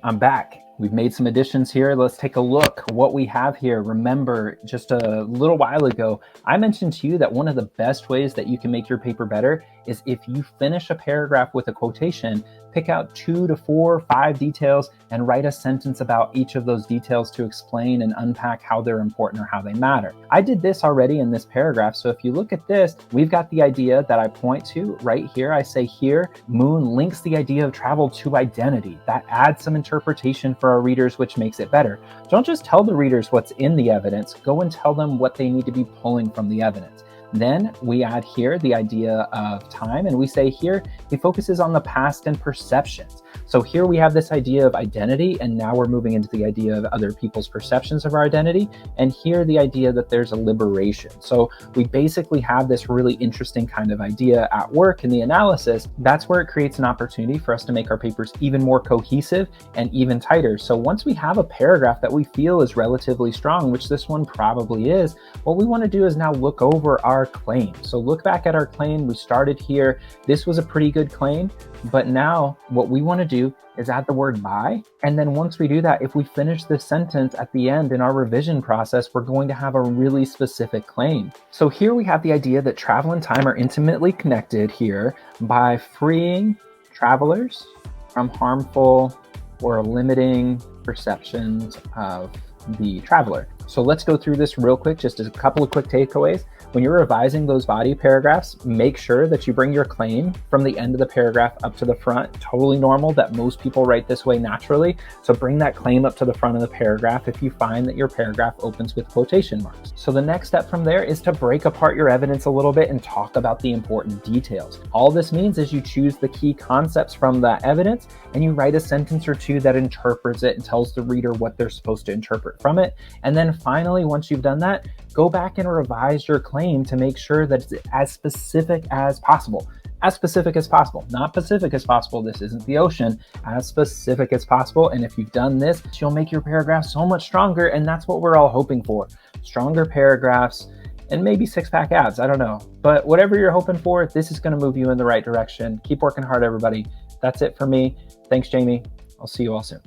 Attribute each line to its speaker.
Speaker 1: I'm back. We've made some additions here. Let's take a look what we have here. Remember, just a little while ago, I mentioned to you that one of the best ways that you can make your paper better is if you finish a paragraph with a quotation, pick out 2 to 4 or 5 details and write a sentence about each of those details to explain and unpack how they're important or how they matter. I did this already in this paragraph. So if you look at this, we've got the idea that I point to right here. I say here, Moon links the idea of travel to identity. That adds some interpretation for our readers, which makes it better. Don't just tell the readers what's in the evidence, go and tell them what they need to be pulling from the evidence. Then we add here the idea of time, and we say here, he focuses on the past and perceptions. So here we have this idea of identity, and now we're moving into the idea of other people's perceptions of our identity, and here the idea that there's a liberation. So we basically have this really interesting kind of idea at work in the analysis. That's where it creates an opportunity for us to make our papers even more cohesive and even tighter. So once we have a paragraph that we feel is relatively strong, which this one probably is, what we want to do is now look over our claim. So look back at our claim. We started here. This was a pretty good claim, but now what we want to do is add the word by. And then once we do that, if we finish this sentence at the end in our revision process, we're going to have a really specific claim. So here we have the idea that travel and time are intimately connected here by freeing travelers from harmful or limiting perceptions of the traveler. So let's go through this real quick, just a couple of quick takeaways. When you're revising those body paragraphs, make sure that you bring your claim from the end of the paragraph up to the front. Totally normal that most people write this way naturally. So bring that claim up to the front of the paragraph if you find that your paragraph opens with quotation marks. So the next step from there is to break apart your evidence a little bit and talk about the important details. All this means is you choose the key concepts from the evidence and you write a sentence or two that interprets it and tells the reader what they're supposed to interpret from it. And then finally, once you've done that, go back and revise your claim to make sure that it's as specific as possible. As specific as possible, not Pacific as possible. This isn't the ocean. As specific as possible. And if you've done this, you'll make your paragraph so much stronger. And that's what we're all hoping for. Stronger paragraphs and maybe 6-pack abs. I don't know. But whatever you're hoping for, this is going to move you in the right direction. Keep working hard, everybody. That's it for me. Thanks, Jamie. I'll see you all soon.